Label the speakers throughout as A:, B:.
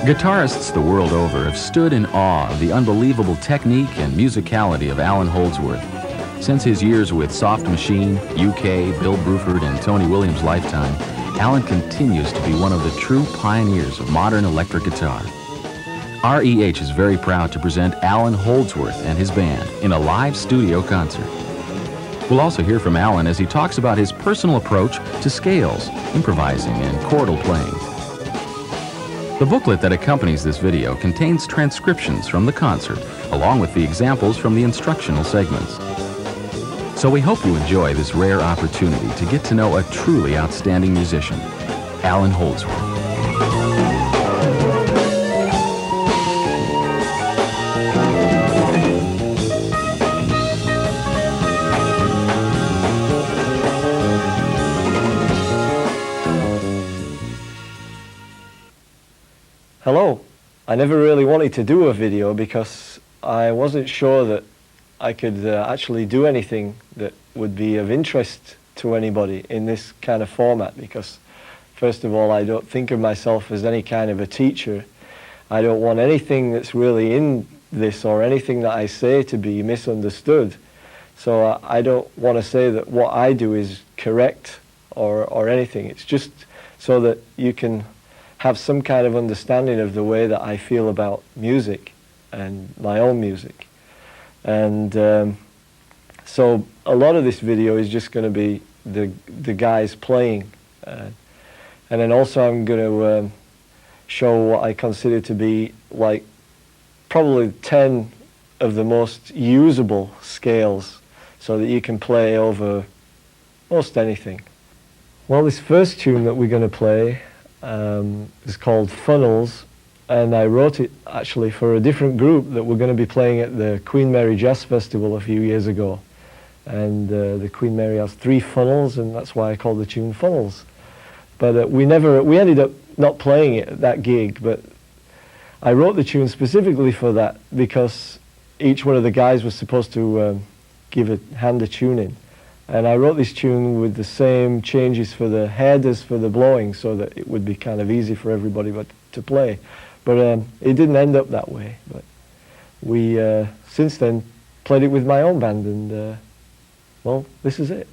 A: Guitarists the world over have stood in awe of the unbelievable technique and musicality of Allan Holdsworth. Since his years with Soft Machine, UK, Bill Bruford, and Tony Williams' lifetime, Allan continues to be one of the true pioneers of modern electric guitar. REH is very proud to present Allan Holdsworth and his band in a live studio concert. We'll also hear from Allan as he talks about his personal approach to scales, improvising, and chordal playing. The booklet that accompanies this video contains transcriptions from the concert, along with the examples from the instructional segments. So we hope you enjoy this rare opportunity to get to know a truly outstanding musician, Allan Holdsworth.
B: Hello. I never really wanted to do a video because I wasn't sure that I could actually do anything that would be of interest to anybody in this kind of format, because first of all, I don't think of myself as any kind of a teacher. I don't want anything that's really in this or anything that I say to be misunderstood. So I don't want to say that what I do is correct or anything. It's just so that you can have some kind of understanding of the way that I feel about music and my own music. And so a lot of this video is just going to be the guys playing. And then also I'm going to show what I consider to be like probably 10 of the most usable scales so that you can play over most anything. Well, this first tune that we're going to play is called Funnels, and I wrote it actually for a different group that were going to be playing at the Queen Mary Jazz Festival a few years ago. And the Queen Mary has 3 funnels, and that's why I called the tune Funnels. But we ended up not playing it at that gig, but I wrote the tune specifically for that because each one of the guys was supposed to give a hand a tune in. And I wrote this tune with the same changes for the head as for the blowing, so that it would be kind of easy for everybody to play. But it didn't end up that way. But we, since then, played it with my own band, and well, this is it.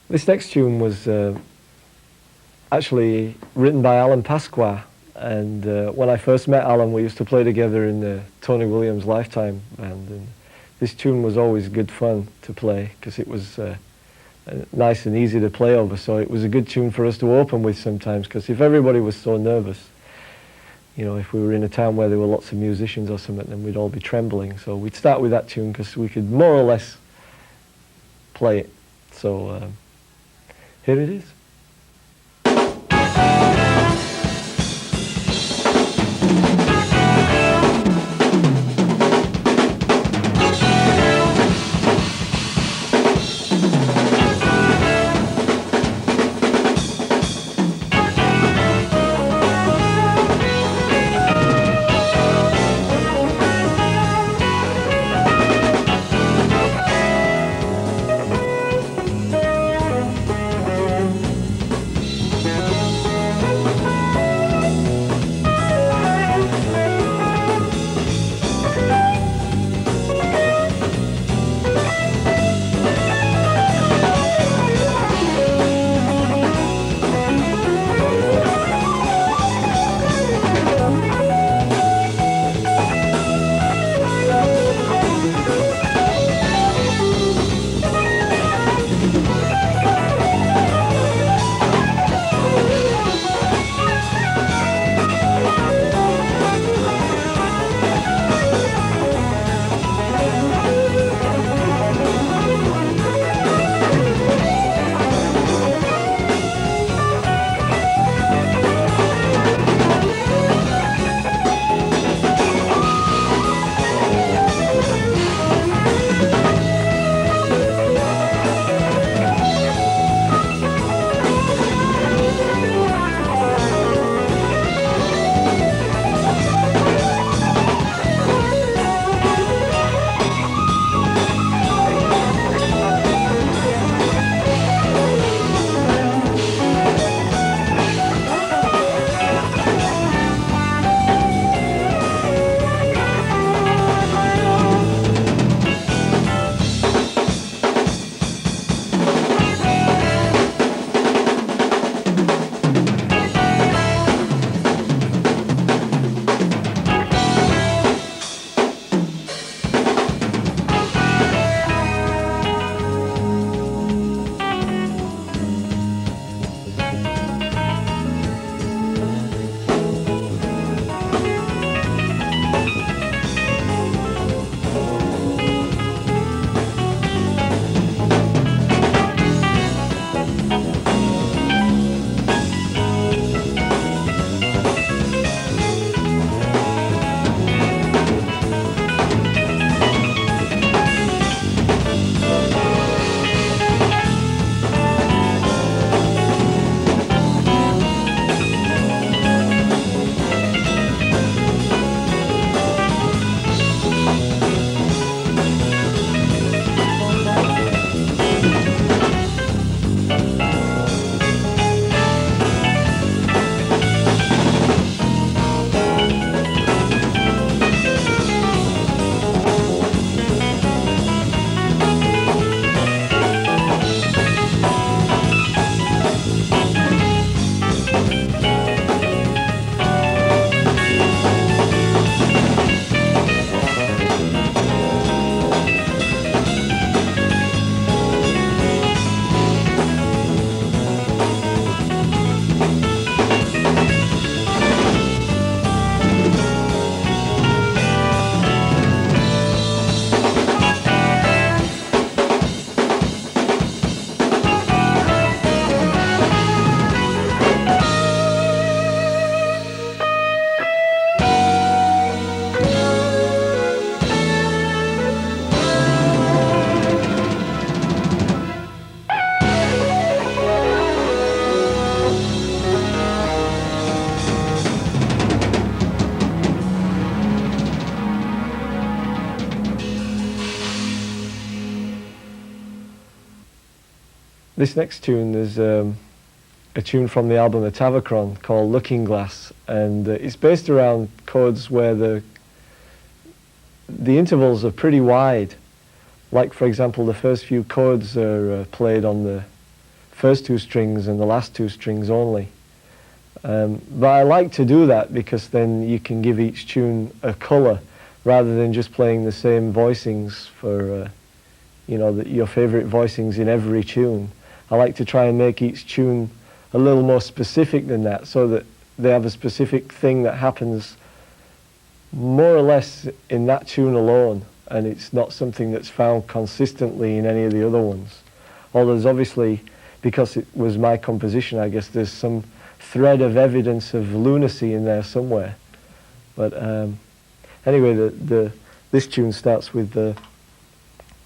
B: This next tune was actually written by Alan Pasqua, and when I first met Alan, we used to play together in the Tony Williams Lifetime band, and this tune was always good fun to play because it was nice and easy to play over, so it was a good tune for us to open with sometimes, because if everybody was so nervous, you know, if we were in a town where there were lots of musicians or something, then we'd all be trembling. So we'd start with that tune because we could more or less play it. So here it is. This next tune is a tune from the album The Tavachron called Looking Glass, and it's based around chords where the intervals are pretty wide. Like, for example, the first few chords are played on first two strings and the last two strings only. But I like to do that because then you can give each tune a colour rather than just playing the same voicings for, you know, your favourite voicings in every tune. I like to try and make each tune a little more specific than that, so that they have a specific thing that happens more or less in that tune alone, and it's not something that's found consistently in any of the other ones. Although there's obviously, because it was my composition, I guess there's some thread of evidence of lunacy in there somewhere. But anyway, this tune starts with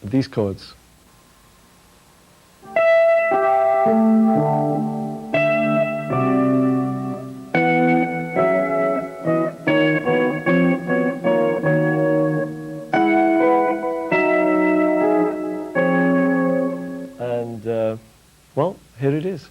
B: these chords. And well, here it is.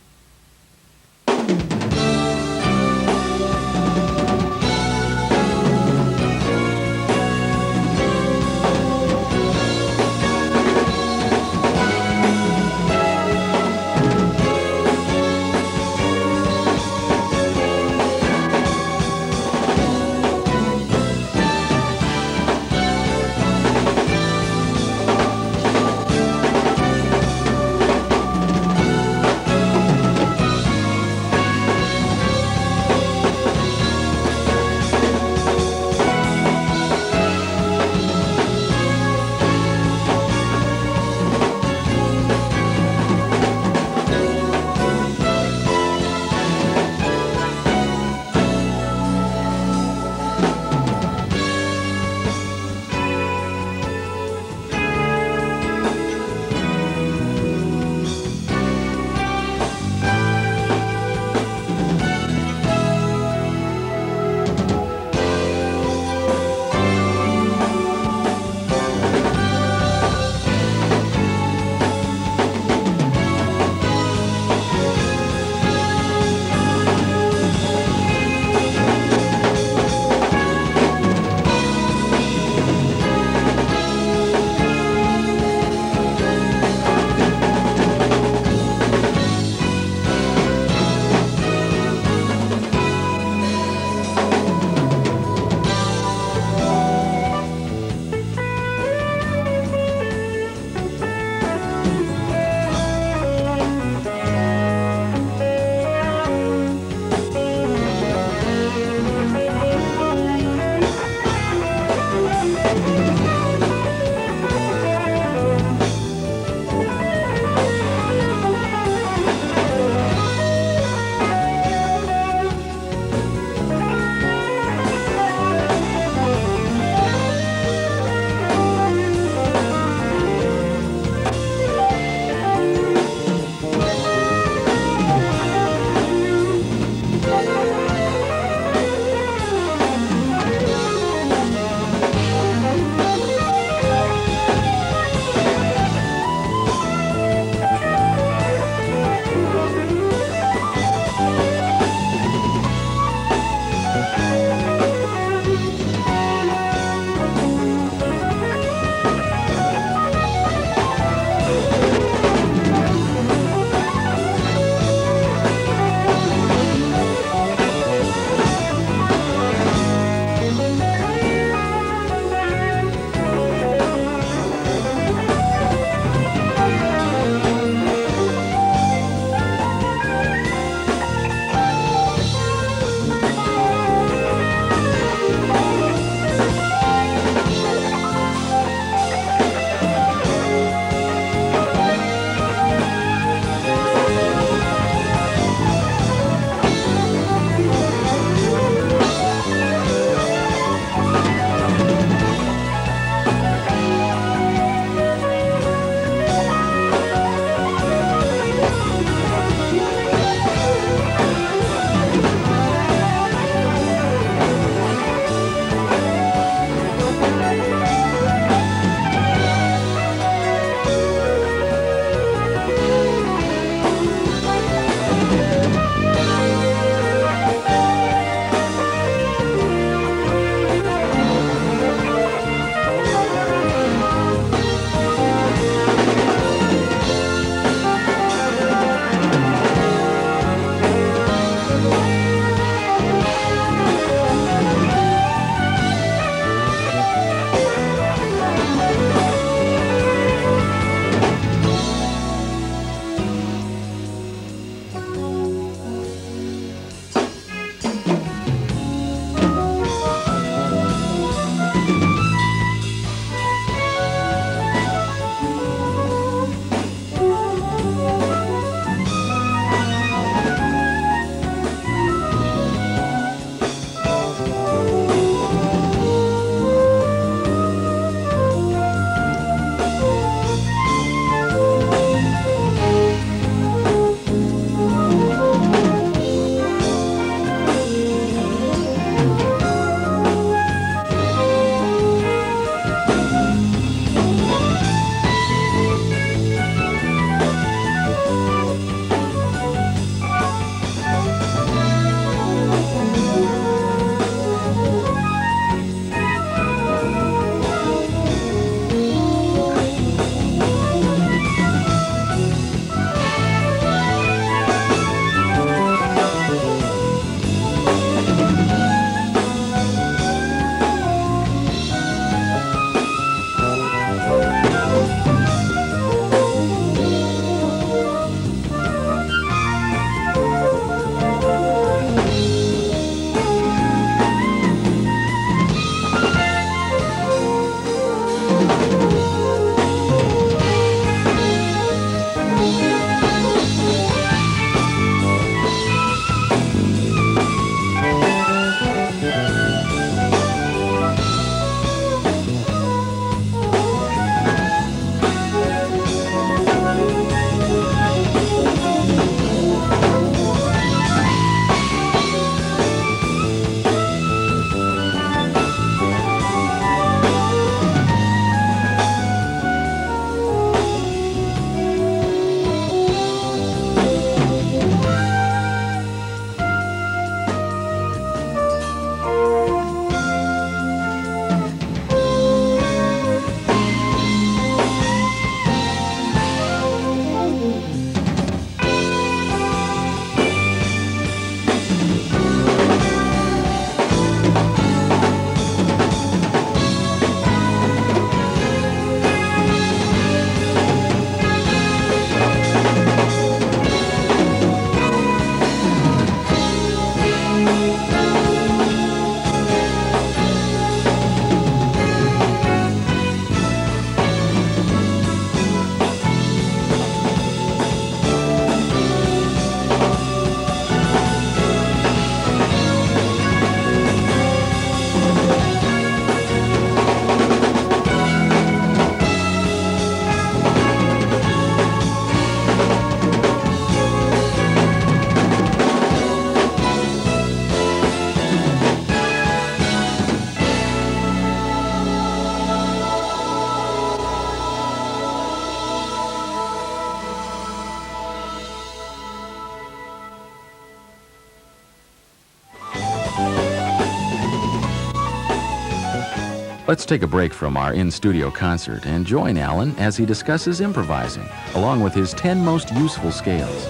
A: Let's take a break from our in-studio concert and join Allan as he discusses improvising, along with his 10 most useful scales.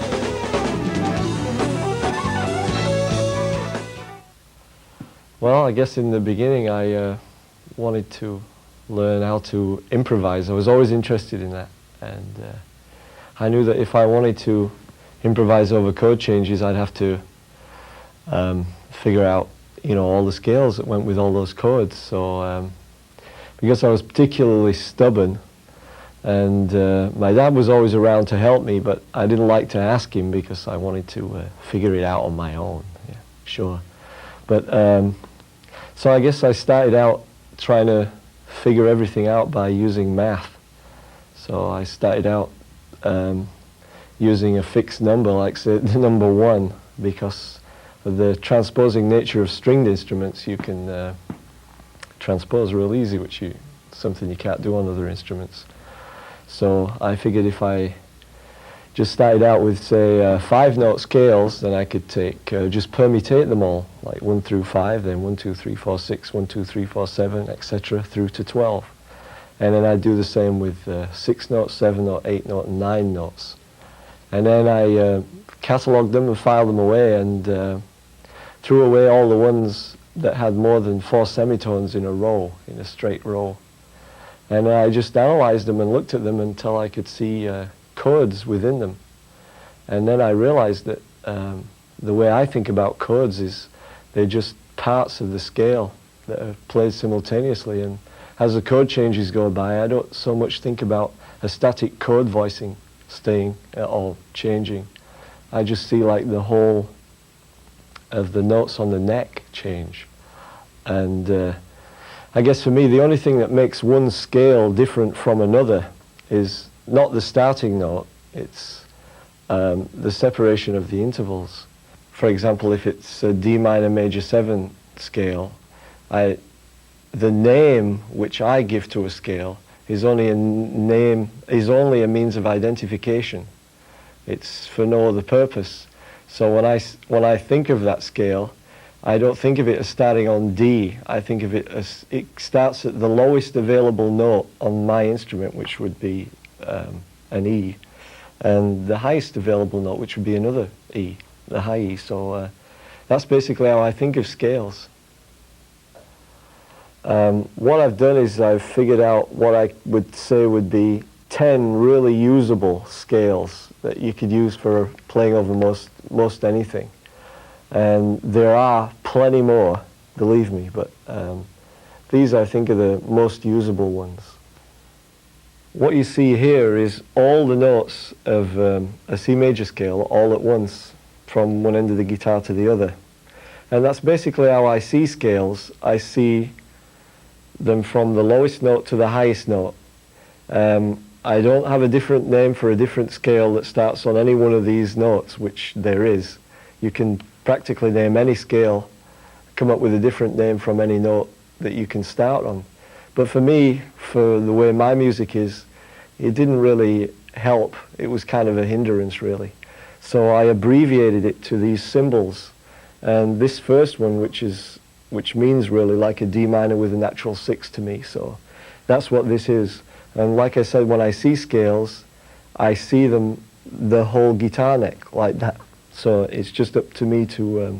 B: Well, I guess in the beginning I wanted to learn how to improvise. I was always interested in that, and I knew that if I wanted to improvise over chord changes, I'd have to figure out, all the scales that went with all those chords. So because I was particularly stubborn, and my dad was always around to help me, but I didn't like to ask him because I wanted to figure it out on my own. Yeah, sure. But so I guess I started out trying to figure everything out by using math. So I started out using a fixed number, like say the number 1, because of the transposing nature of stringed instruments. You can transpose real easy, which is something you can't do on other instruments. So I figured if I just started out with, say, 5-note scales, then I could take, just permutate them all, like 1 through 5, then 1, 2, 3, 4, 6, 1, 2, 3, 4, 7, etc., through to 12. And then I'd do the same with 6-note, 7-note, 8-note, and 9 notes. And then I catalogued them and filed them away, and threw away all the ones that had more than 4 semitones in a row, in a straight row. And I just analyzed them and looked at them until I could see chords within them. And then I realized that the way I think about chords is they're just parts of the scale that are played simultaneously. And as the chord changes go by, I don't so much think about a static chord voicing staying or changing. I just see like the whole of the notes on the neck change. And I guess for me, the only thing that makes one scale different from another is not the starting note, it's the separation of the intervals. For example, if it's a D minor major 7 scale, the name which I give to a scale is only a means of identification. It's for no other purpose. So when I think of that scale, I don't think of it as starting on D. I think of it as it starts at the lowest available note on my instrument, which would be an E, and the highest available note, which would be another E, the high E. So that's basically how I think of scales. What I've done is I've figured out what I would say would be 10 really usable scales that you could use for playing over most anything. And there are plenty more, believe me, but these I think are the most usable ones. What you see here is all the notes of a C major scale all at once, from one end of the guitar to the other. And that's basically how I see scales. I see them from the lowest note to the highest note. I don't have a different name for a different scale that starts on any one of these notes, which there is. You can practically name any scale, come up with a different name from any note that you can start on. But for me, for the way my music is, it didn't really help. It was kind of a hindrance, really. So I abbreviated it to these symbols. And this first one, which means really like a D minor with a natural 6 to me. So that's what this is. And like I said, when I see scales, I see them the whole guitar neck like that. So it's just up to me to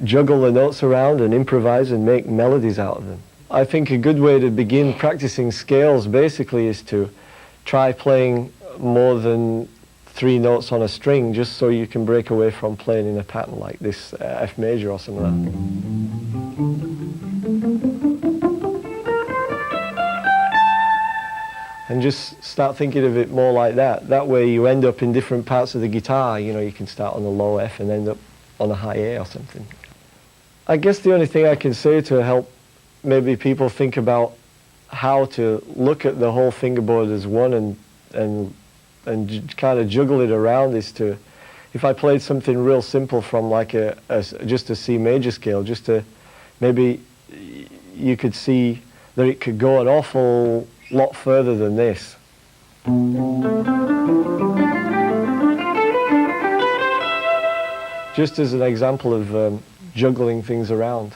B: juggle the notes around and improvise and make melodies out of them. I think a good way to begin practicing scales basically is to try playing more than 3 notes on a string, just so you can break away from playing in a pattern like this, F major or something like that. And just start thinking of it more like that. That way you end up in different parts of the guitar. You can start on the low F and end up on a high A or something. I guess the only thing I can say to help maybe people think about how to look at the whole fingerboard as one and kind of juggle it around is to, if I played something real simple from like just a C major scale, just to maybe you could see that it could go an awful lot further than this. Just as an example of juggling things around.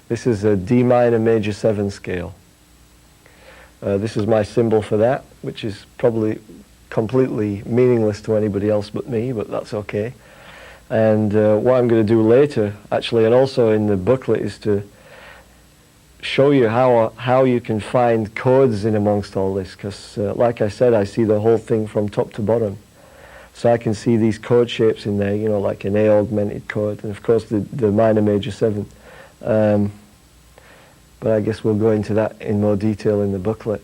B: This is a D minor major 7 scale. This is my symbol for that, which is probably completely meaningless to anybody else but me, but that's okay. And what I'm going to do later, actually, and also in the booklet, is to show you how you can find codes in amongst all this, because like I said, I see the whole thing from top to bottom. So I can see these chord shapes in there, you know, like an A augmented chord, and of course the minor major 7. But I guess we'll go into that in more detail in the booklet.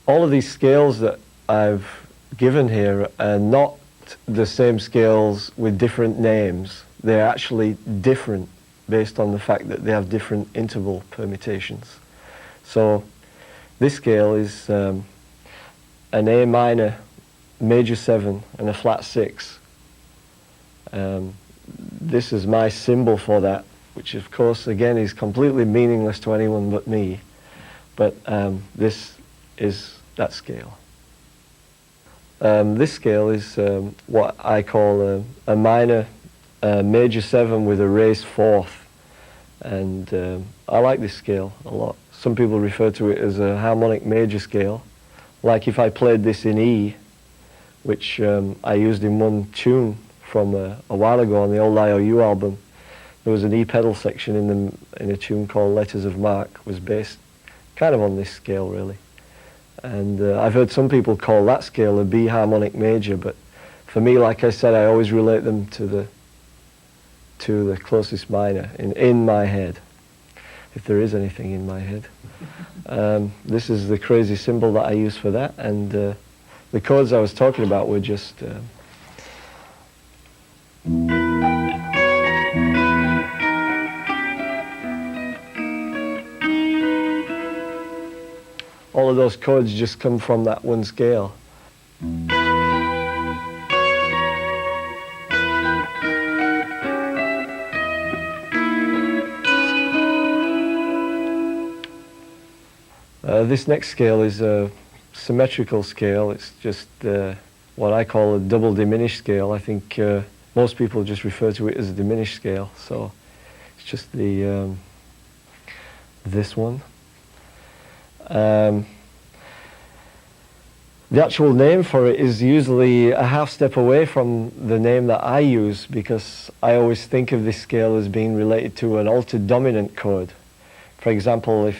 B: All of these scales that I've given here are not the same scales with different names. They're actually different based on the fact that they have different interval permutations. So this scale is an A minor major 7 and a flat 6. This is my symbol for that, which of course again is completely meaningless to anyone but me, but this is that scale. This scale is what I call a minor major 7 with a raised 4th, and I like this scale a lot. Some people refer to it as a harmonic major scale, like if I played this in E, which I used in one tune from a while ago on the old IOU album. There was an E pedal section in a tune called Letters of Mark, was based kind of on this scale really. And I've heard some people call that scale a B harmonic major, but for me, like I said, I always relate them to the closest minor in my head, if there is anything in my head. This is the crazy symbol that I use for that, and the chords I was talking about were just all of those chords just come from that one scale. This next scale is a symmetrical scale. It's just what I call a double diminished scale. I think most people just refer to it as a diminished scale. So it's just the this one. The actual name for it is usually a half step away from the name that I use, because I always think of this scale as being related to an altered dominant chord. For example,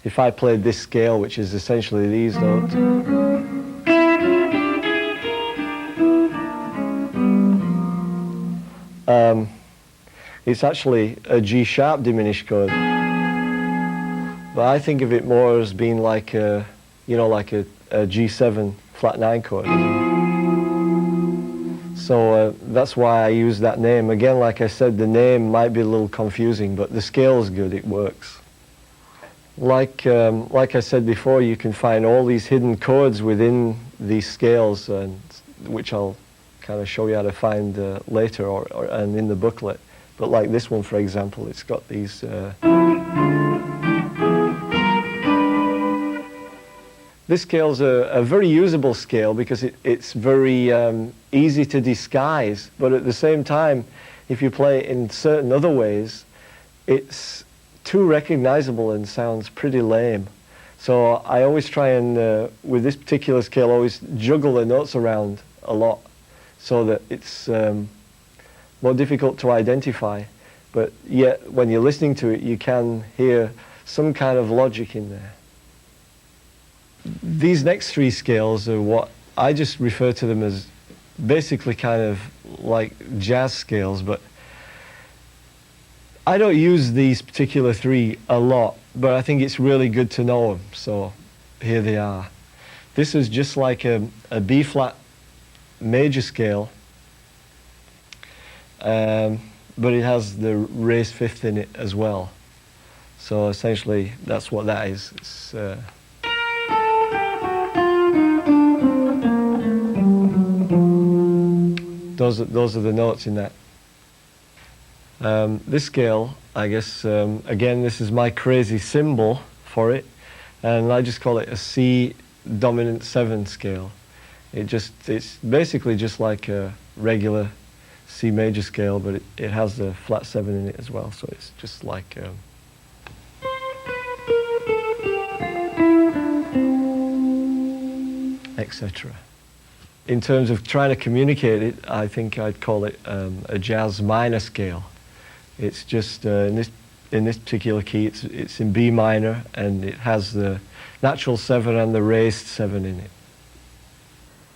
B: if I played this scale, which is essentially these notes, it's actually a G sharp diminished chord. But I think of it more as being like a, you know, like a G7 flat 9 chord. So that's why I use that name. Again, like I said, the name might be a little confusing, but the scale is good, it works. Like I said before, you can find all these hidden chords within these scales, which I'll kind of show you how to find later and in the booklet. But like this one, for example, it's got these... This scale's a very usable scale because it's very easy to disguise, but at the same time, if you play it in certain other ways, it's too recognizable and sounds pretty lame. So I always try and, with this particular scale, always juggle the notes around a lot so that it's more difficult to identify. But yet, when you're listening to it, you can hear some kind of logic in there. These next three scales are what I just refer to them as basically kind of like jazz scales, but I don't use these particular three a lot, but I think it's really good to know them, so here they are. This is just like a B flat major scale, but it has the raised fifth in it as well. So essentially that's what that is. It's, those are the notes in that. This scale, I guess, again, this is my crazy symbol for it, and I just call it a C dominant 7 scale. It's basically just like a regular C major scale, but it has the flat 7 in it as well, so it's just like etc. In terms of trying to communicate it, I think I'd call it a jazz minor scale. It's just in this particular key, it's in B minor, and it has the natural 7 and the raised 7 in it.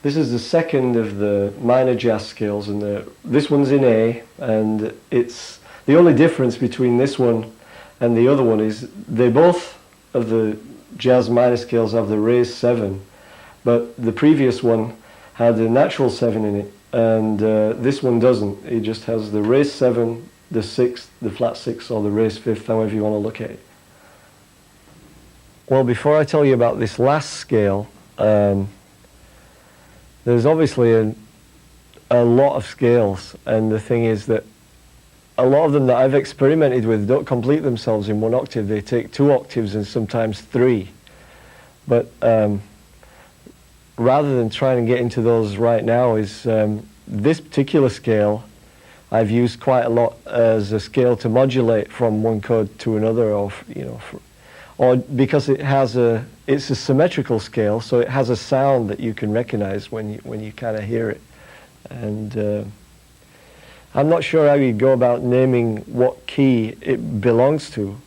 B: This is the second of the minor jazz scales, and this one's in A, and it's the only difference between this one and the other one is they both of the jazz minor scales have the raised 7, but the previous one had a natural 7 in it, and this one doesn't. It just has the raised 7, the 6th, the flat 6, or the raised 5th, however you want to look at it. Well, before I tell you about this last scale, there's obviously a lot of scales, and the thing is that a lot of them that I've experimented with don't complete themselves in 1 octave. They take 2 octaves and sometimes 3. But rather than trying to get into those right now, is this particular scale I've used quite a lot as a scale to modulate from one chord to another, or because it's a symmetrical scale, so it has a sound that you can recognize when you kind of hear it. And I'm not sure how you go about naming what key it belongs to.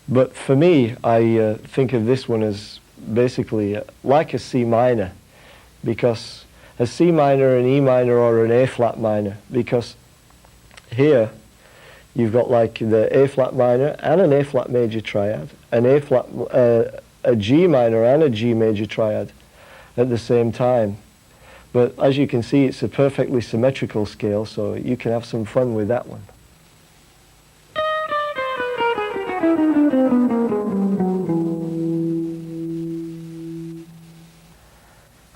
B: But for me, I think of this one as basically like a C minor, because a C minor, an E minor, or an A flat minor, because here you've got like the A flat minor and an A flat major triad, an A flat, a G minor and a G major triad at the same time. But as you can see, it's a perfectly symmetrical scale, so you can have some fun with that one.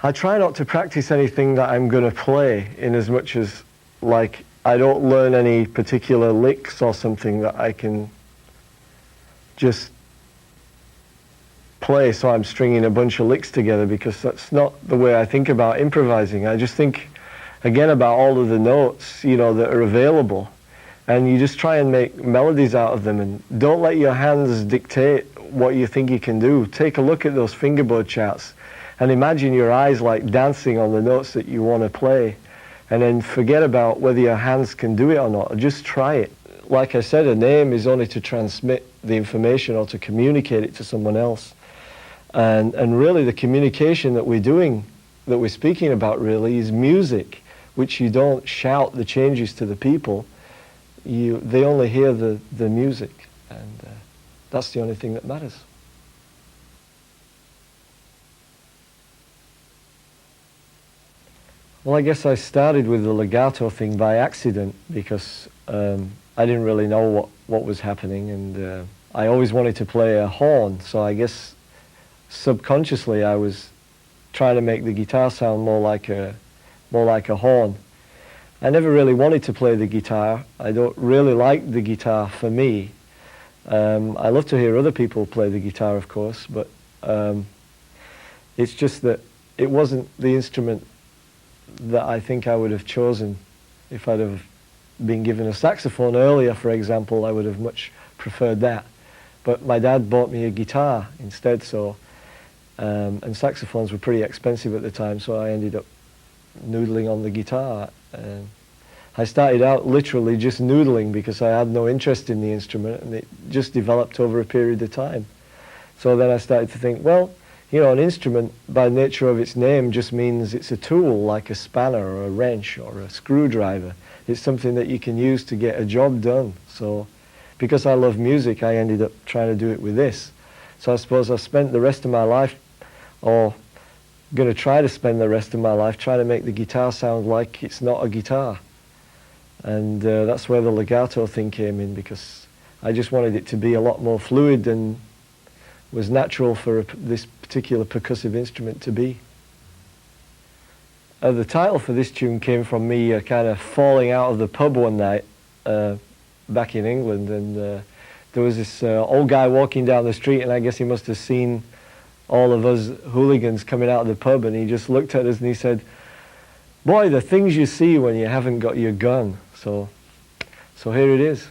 B: I try not to practice anything that I'm going to play, in as much as like I don't learn any particular licks or something that I can just play, so I'm stringing a bunch of licks together, because that's not the way I think about improvising. I just think again about all of the notes, that are available, and you just try and make melodies out of them, and don't let your hands dictate what you think you can do. Take a look at those fingerboard charts and imagine your eyes like dancing on the notes that you want to play, and then forget about whether your hands can do it or not, or just try it. Like I said, a name is only to transmit the information or to communicate it to someone else. And really the communication that we're speaking about really is music, which you don't shout the changes to the people. They only hear the music, and that's the only thing that matters. Well, I guess I started with the legato thing by accident, because I didn't really know what was happening, and I always wanted to play a horn, so I guess subconsciously I was trying to make the guitar sound more like a horn. I never really wanted to play the guitar. I don't really like the guitar for me. I love to hear other people play the guitar, of course, but it's just that it wasn't the instrument that I think I would have chosen. If I'd have been given a saxophone earlier, for example, I would have much preferred that. But my dad bought me a guitar instead, so and saxophones were pretty expensive at the time, so I ended up noodling on the guitar. I started out literally just noodling because I had no interest in the instrument, and it just developed over a period of time. So then I started to think, well, an instrument by nature of its name just means it's a tool, like a spanner or a wrench or a screwdriver. It's something that you can use to get a job done. So because I love music, I ended up trying to do it with this. So I suppose I spent the rest of my life, or going to try to spend the rest of my life, trying to make the guitar sound like it's not a guitar. And that's where the legato thing came in, because I just wanted it to be a lot more fluid than was natural for this particular percussive instrument to be. The title for this tune came from me kind of falling out of the pub one night back in England, and there was this old guy walking down the street, and I guess he must have seen all of us hooligans coming out of the pub, and he just looked at us and he said, "Boy, the things you see when you haven't got your gun." So here it is.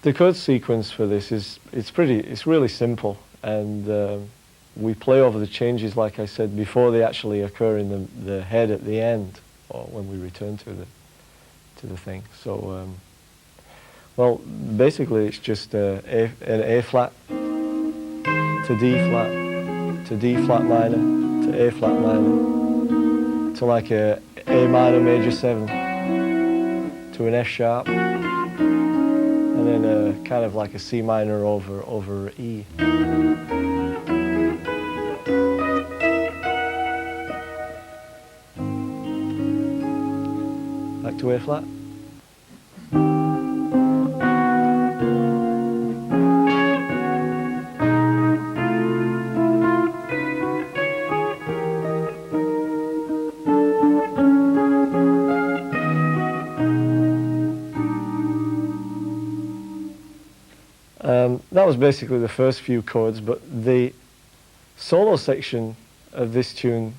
B: The chord sequence for this it's really simple, and we play over the changes, like I said, before they actually occur in the head at the end, or when we return to the thing. So, well, basically it's just an A flat to D flat to D flat minor to A flat minor to like a minor major 7 to an F sharp, and then kind of like a C minor over E. Back to A flat. That was basically the first few chords, but the solo section of this tune,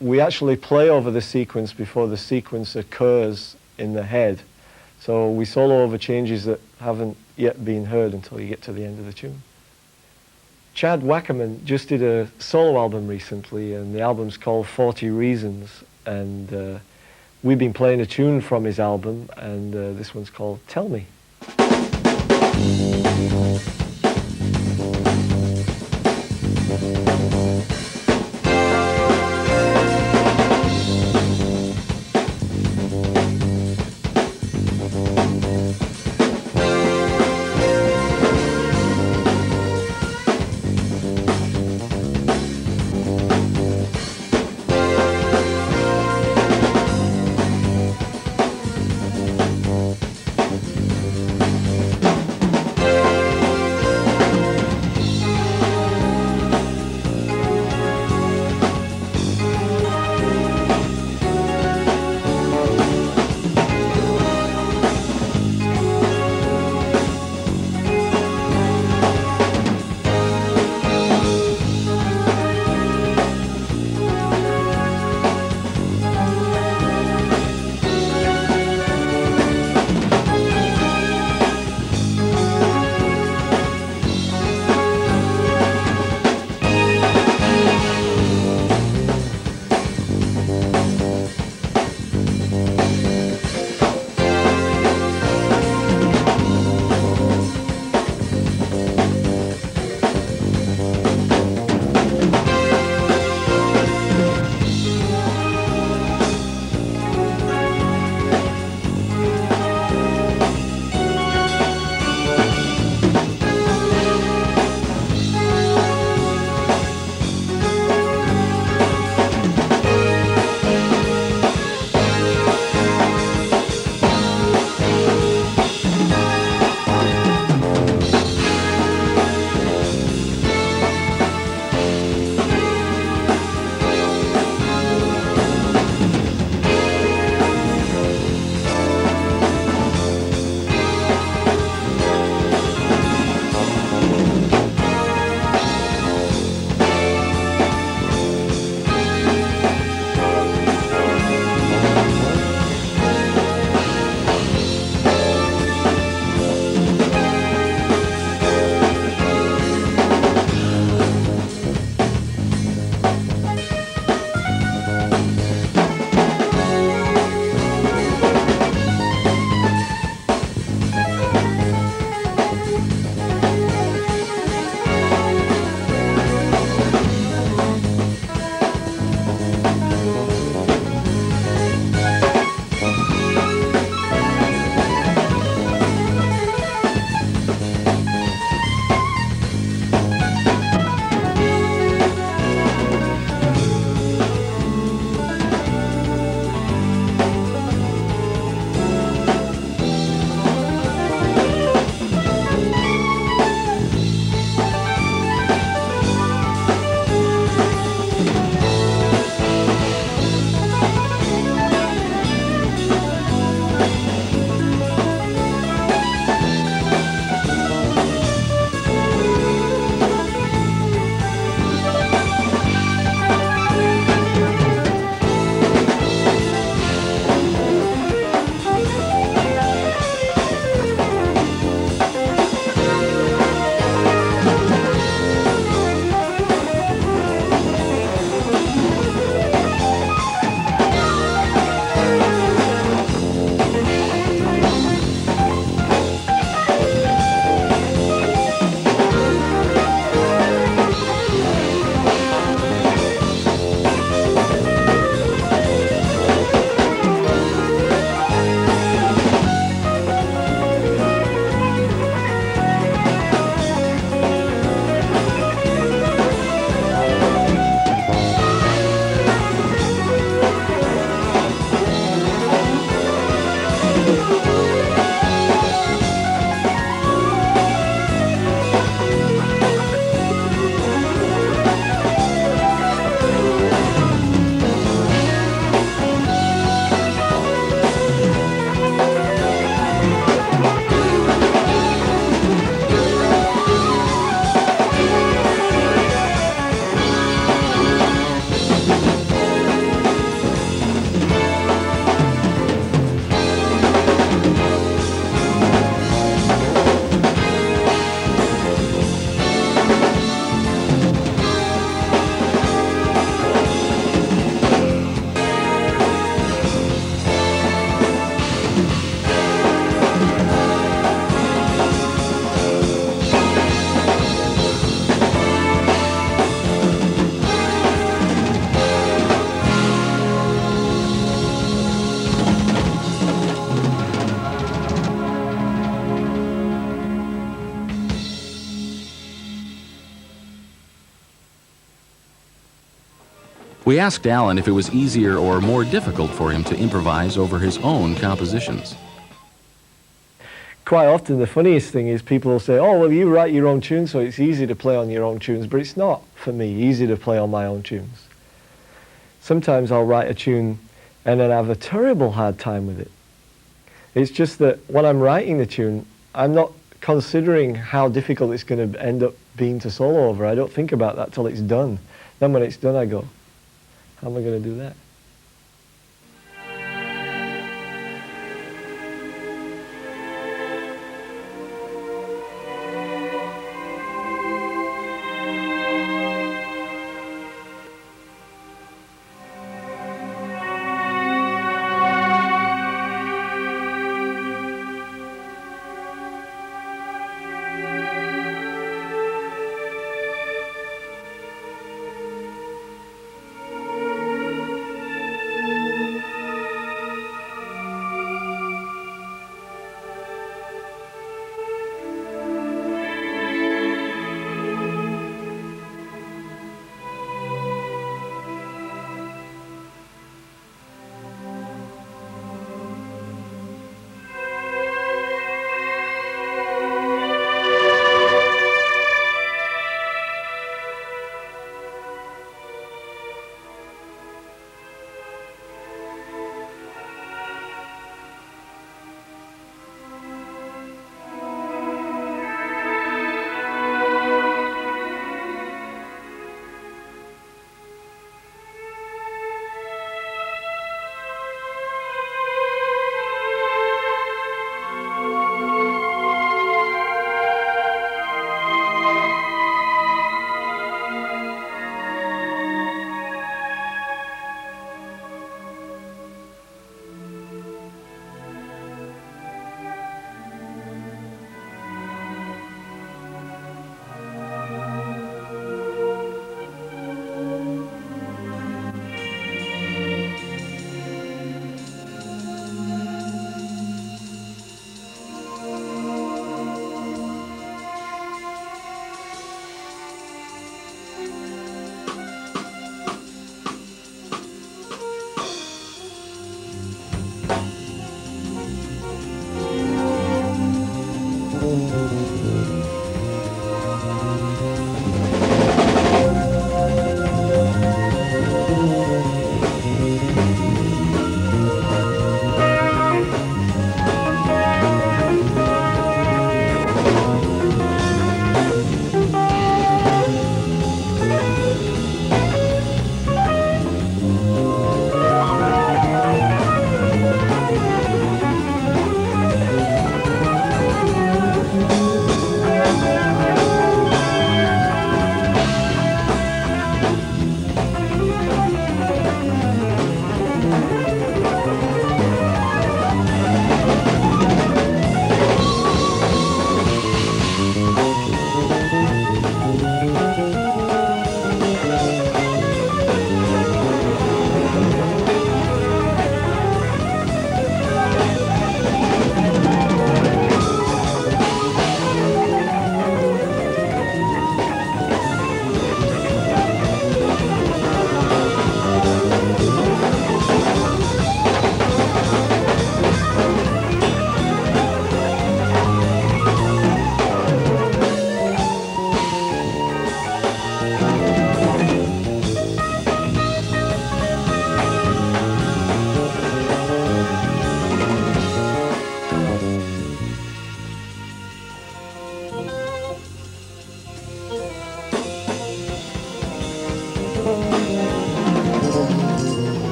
B: we actually play over the sequence before the sequence occurs in the head. So we solo over changes that haven't yet been heard until you get to the end of the tune. Chad Wackerman just did a solo album recently, and the album's called 40 Reasons, and we've been playing a tune from his album, and this one's called Tell Me.
A: We asked Allan if it was easier or more difficult for him to improvise over his own compositions.
B: Quite often the funniest thing is people will say, oh, well, you write your own tunes, so it's easy to play on your own tunes, but it's not, for me, easy to play on my own tunes. Sometimes I'll write a tune and then have a terrible hard time with it. It's just that when I'm writing the tune, I'm not considering how difficult it's going to end up being to solo over. I don't think about that till it's done. Then when it's done, I go, how am I going to do that?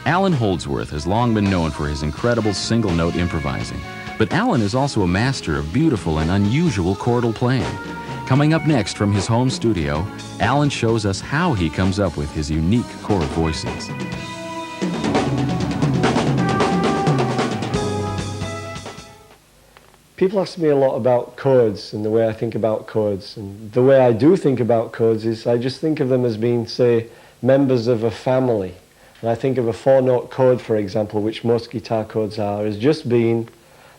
A: Allan Holdsworth has long been known for his incredible single-note improvising, but Allan is also a master of beautiful and unusual chordal playing. Coming up next from his home studio, Allan shows us how he comes up with his unique chord voicings.
B: People ask me a lot about chords and the way I think about chords. And the way I do think about chords is I just think of them as being, say, members of a family. And I think of a four-note chord, for example, which most guitar chords are, as just being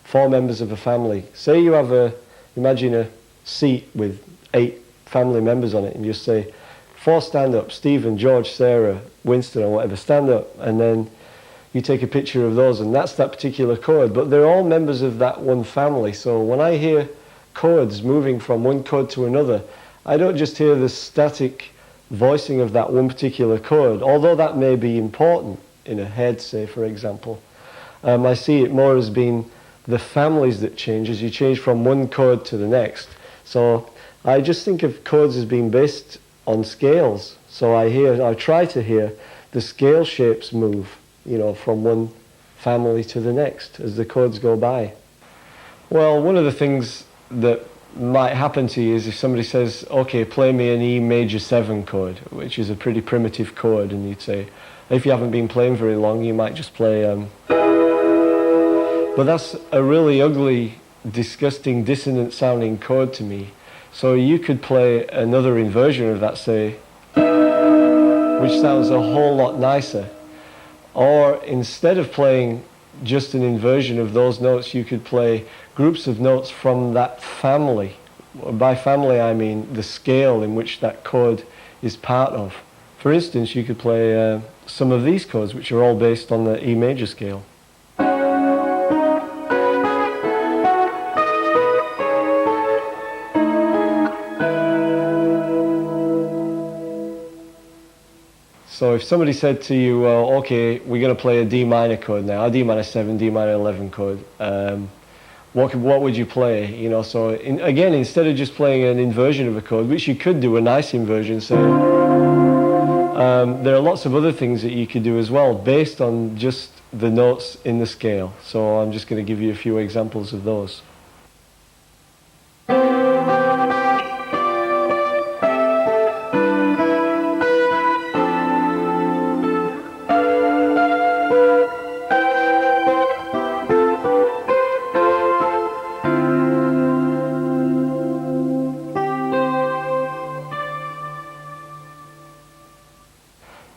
B: four members of a family. Say you have imagine a seat with 8 family members on it, and you say, 4 stand up, Stephen, George, Sarah, Winston, or whatever, stand up, and then you take a picture of those, and that's that particular chord. But they're all members of that one family. So when I hear chords moving from one chord to another, I don't just hear the static voicing of that one particular chord, although that may be important in a head, say, for example. I see it more as being the families that change as you change from one chord to the next. So I just think of chords as being based on scales. So I try to hear the scale shapes move, you know, from one family to the next as the chords go by. Well, one of the things that might happen to you is if somebody says, okay, play me an E major 7 chord, which is a pretty primitive chord, and you'd say, if you haven't been playing very long, you might just play but that's a really ugly, disgusting, dissonant sounding chord to me. So you could play another inversion of that, say, which sounds a whole lot nicer. Or instead of playing just an inversion of those notes, you could play groups of notes from that family. By family, I mean the scale in which that chord is part of. For instance, you could play some of these chords, which are all based on the E major scale. So if somebody said to you, well, okay, we're going to play a D minor chord now, a D minor 7, D minor 11 chord, what would you play? You know, so again, instead of just playing an inversion of a chord, which you could do a nice inversion, say, there are lots of other things that you could do as well, based on just the notes in the scale. So I'm just going to give you a few examples of those.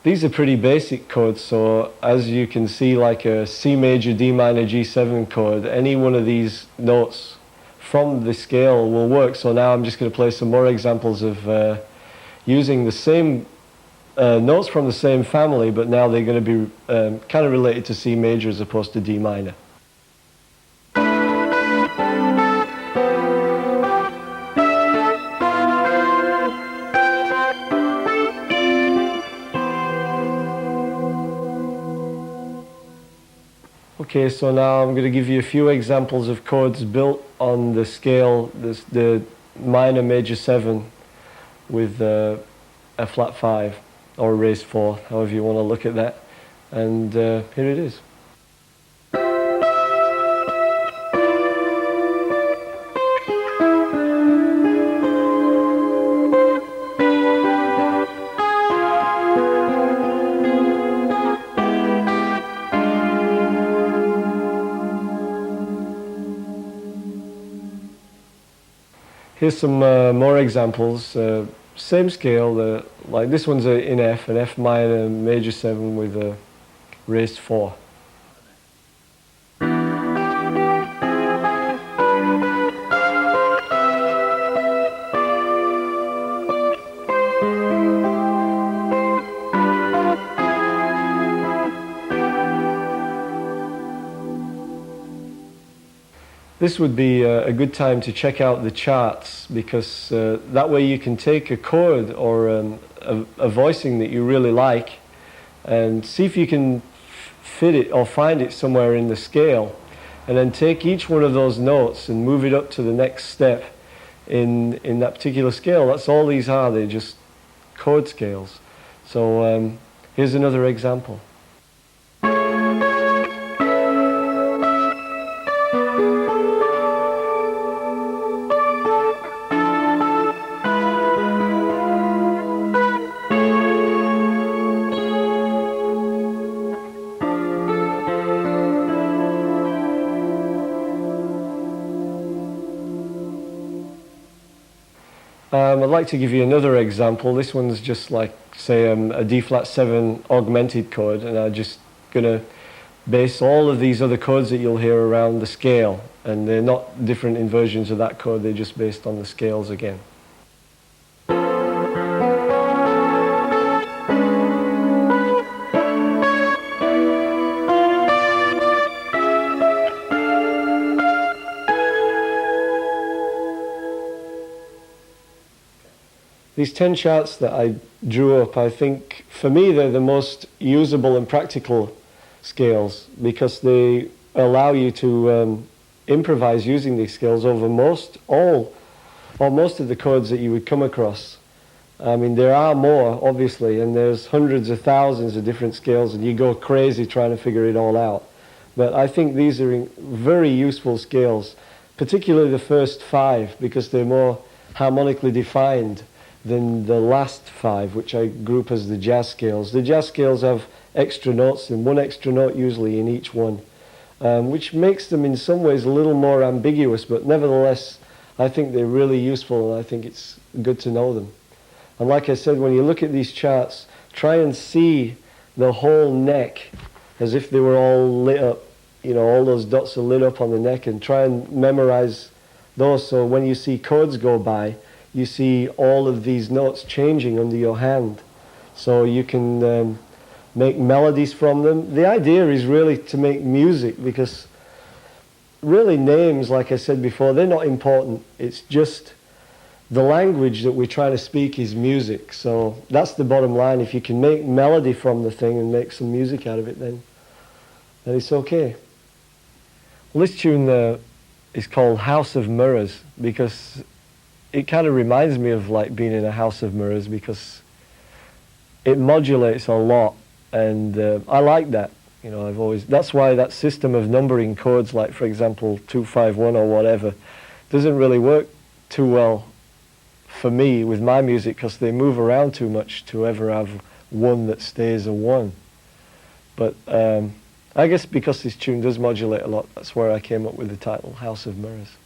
B: These are pretty basic chords, so as you can see, like a C major, D minor, G7 chord, any one of these notes from the scale will work. So now I'm just going to play some more examples of using the same notes from the same family, but now they're going to be kind of related to C major as opposed to D minor. Okay, so now I'm going to give you a few examples of chords built on the scale, the minor major 7 with a flat 5 or a raised 4, however you want to look at that. And here it is. Here's some more examples. Same scale, like this one's in F, an F minor major 7 with a raised 4. This would be a good time to check out the charts, because that way you can take a chord or a voicing that you really like and see if you can fit it or find it somewhere in the scale, and then take each one of those notes and move it up to the next step in that particular scale. That's all these are, they're just chord scales. So here's another example. I'd like to give you another example. This one's just like, say, a D flat 7 augmented chord, and I'm just going to base all of these other chords that you'll hear around the scale, and they're not different inversions of that chord, they're just based on the scales again. These 10 charts that I drew up, I think, for me, they're the most usable and practical scales, because they allow you to improvise using these scales over most of the chords that you would come across. I mean, there are more, obviously, and there's hundreds of thousands of different scales, and you go crazy trying to figure it all out. But I think these are very useful scales, particularly the first 5, because they're more harmonically defined than the last 5, which I group as the jazz scales. The jazz scales have extra notes, and one extra note usually in each one, which makes them in some ways a little more ambiguous, but nevertheless I think they're really useful, and I think it's good to know them. And like I said, when you look at these charts, try and see the whole neck as if they were all lit up, you know, all those dots are lit up on the neck, and try and memorize those, so when you see chords go by, you see all of these notes changing under your hand, so you can make melodies from them. The idea is really to make music, because really names, like I said before, they're not important. It's just the language that we're trying to speak is music. So that's the bottom line. If you can make melody from the thing and make some music out of it, then it's okay. Well, this tune is called House of Mirrors because it kind of reminds me of like being in a house of mirrors, because it modulates a lot, and I like that. You know, that's why that system of numbering chords, like for example 251 or whatever, doesn't really work too well for me with my music, because they move around too much to ever have one that stays a one. But I guess because this tune does modulate a lot, that's where I came up with the title, House of Mirrors.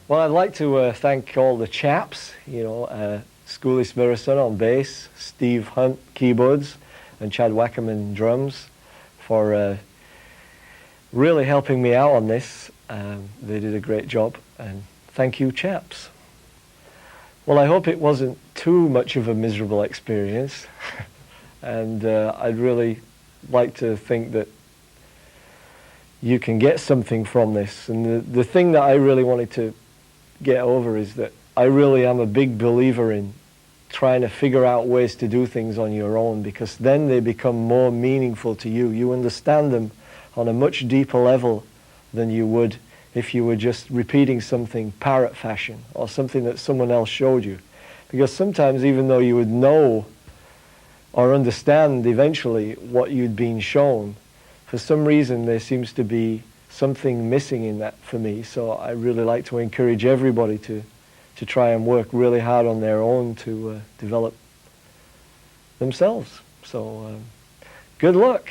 B: Well, I'd like to thank all the chaps, you know, Schooley Smirison on bass, Steve Hunt keyboards, and Chad Wackerman drums for really helping me out on this. They did a great job, and thank you, chaps. Well, I hope it wasn't too much of a miserable experience, and I'd really like to think that you can get something from this. And the thing that I really wanted to get over is that I really am a big believer in trying to figure out ways to do things on your own, because then they become more meaningful to you. You understand them on a much deeper level than you would if you were just repeating something parrot fashion or something that someone else showed you. Because sometimes, even though you would know or understand eventually what you'd been shown, for some reason there seems to be something missing in that for me. So I really like to encourage everybody to try and work really hard on their own to develop themselves. So good luck.